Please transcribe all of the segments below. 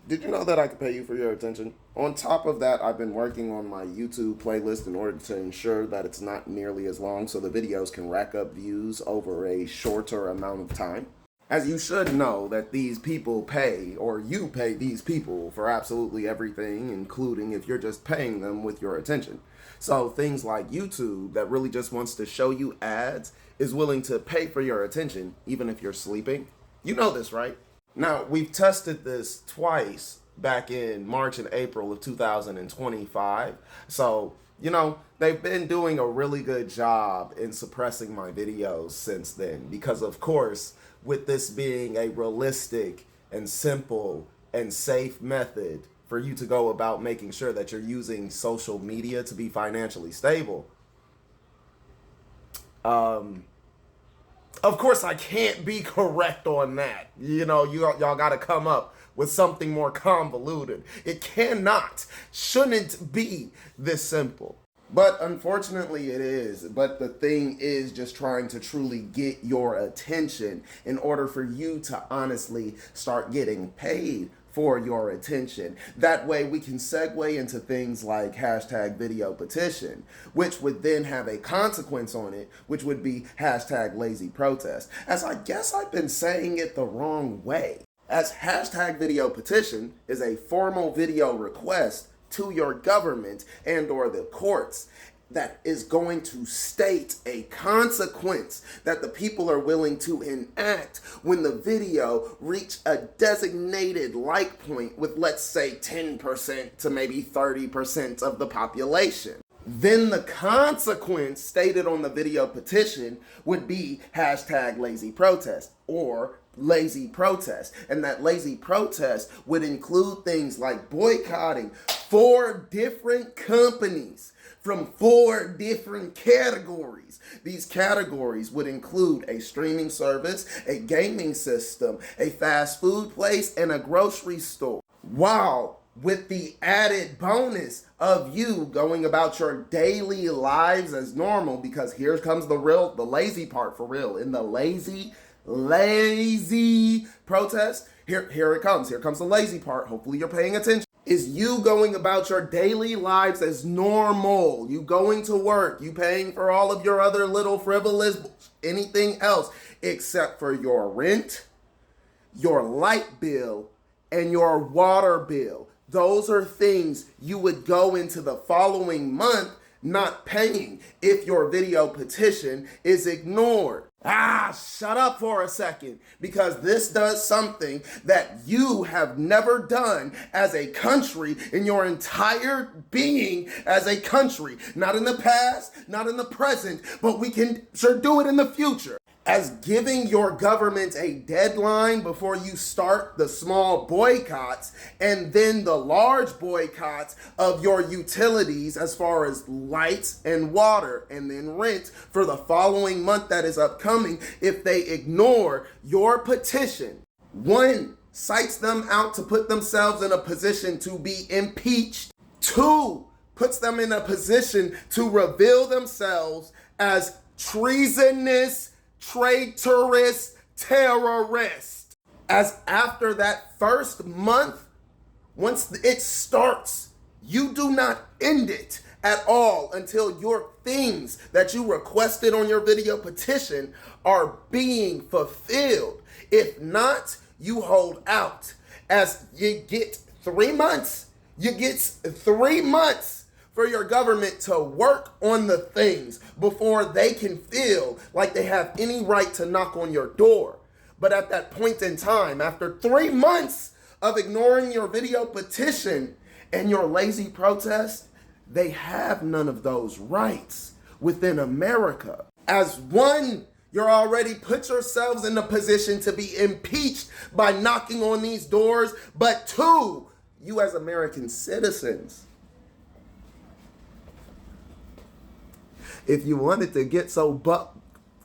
Did you know that I could pay you for your attention? On top of that, I've been working on my YouTube playlist in order to ensure that it's not nearly as long so the videos can rack up views over a shorter amount of time. As you should know that these people pay, or you pay these people for absolutely everything, including if you're just paying them with your attention. So things like YouTube, that really just wants to show you ads, is willing to pay for your attention even if you're sleeping. You know this, right? Now, we've tested this twice back in March and April of 2025. So, they've been doing a really good job in suppressing my videos since then. Because, of course, with this being a realistic and simple and safe method for you to go about making sure that you're using social media to be financially stable, of course, I can't be correct on that. Y'all got to come up with something more convoluted. It shouldn't be this simple. But unfortunately it is. But the thing is just trying to truly get your attention in order for you to honestly start getting paid for your attention. That way we can segue into things like hashtag video petition, which would then have a consequence on it, which would be hashtag lazy protest. As I guess I've been saying it the wrong way. As hashtag video petition is a formal video request to your government and or the courts that is going to state a consequence that the people are willing to enact when the video reach a designated like point with, let's say, 10% to maybe 30% of the population. Then the consequence stated on the video petition would be hashtag lazy protest or lazy protest. And that lazy protest would include things like boycotting 4 different companies from 4 different categories. These categories would include a streaming service, a gaming system, a fast food place, and a grocery store. Wow. With the added bonus of you going about your daily lives as normal, because here comes the lazy part for real. In the lazy protest, here it comes. Here comes the lazy part. Hopefully you're paying attention. Is you going about your daily lives as normal. You going to work, you paying for all of your other little frivolous, anything else except for your rent, your light bill, and your water bill. Those are things you would go into the following month not paying if your video petition is ignored. Shut up for a second, because this does something that you have never done as a country in your entire being as a country. Not in the past, not in the present, but we can sure do it in the future. As giving your government a deadline before you start the small boycotts and then the large boycotts of your utilities as far as lights and water and then rent for the following month that is upcoming if they ignore your petition. 1, cites them out to put themselves in a position to be impeached. 2, puts them in a position to reveal themselves as treasonous, traitorous terrorist. As after that first month, once it starts, you do not end it at all until your things that you requested on your video petition are being fulfilled. If not, you hold out. As you get 3 months, for your government to work on the things before they can feel like they have any right to knock on your door. But at that point in time, after 3 months of ignoring your video petition and your lazy protest, they have none of those rights within America. As one, you're already put yourselves in a position to be impeached by knocking on these doors. But 2, you as American citizens, if you wanted to get so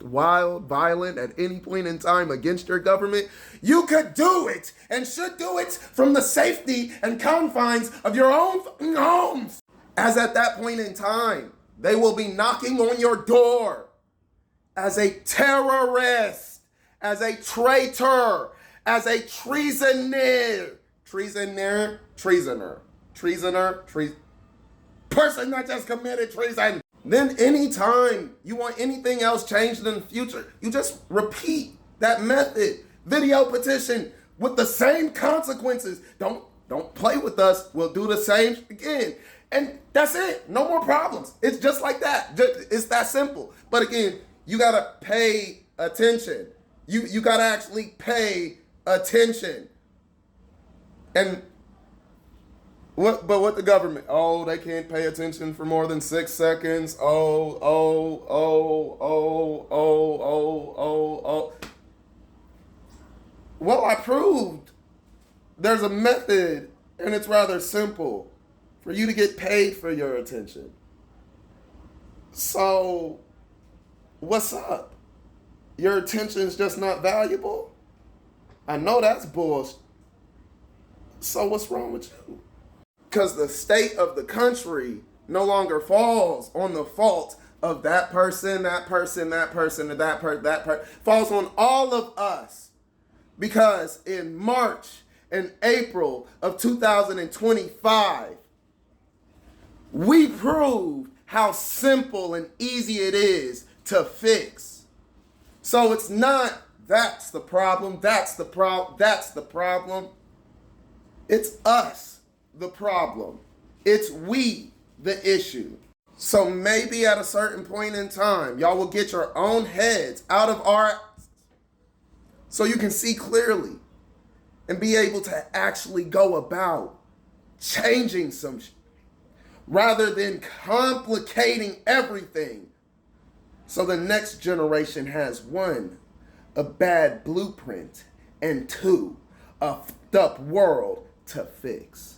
violent at any point in time against your government, you could do it and should do it from the safety and confines of your own homes. As at that point in time, they will be knocking on your door as a terrorist, as a traitor, as a treasoner, treasoner, treasoner, person that just committed treason. Then anytime you want anything else changed in the future, you just repeat that method. Video petition with the same consequences. Don't play with us. We'll do the same again. And that's it. No more problems. It's just like that. It's that simple. But again, you gotta pay attention. You gotta actually pay attention. And what the government? Oh, they can't pay attention for more than 6 seconds. Oh. Well, I proved there's a method, and it's rather simple for you to get paid for your attention. So, what's up? Your attention's just not valuable? I know that's bullshit. So what's wrong with you? Because the state of the country no longer falls on the fault of that person, or that person, falls on all of us. Because in March and April of 2025, we proved how simple and easy it is to fix. So it's not that's the problem. It's us, the problem. It's we, the issue. So maybe at a certain point in time, y'all will get your own heads out of our so you can see clearly and be able to actually go about changing some shit rather than complicating everything. So the next generation has 1, a bad blueprint, and 2, a fucked up world to fix.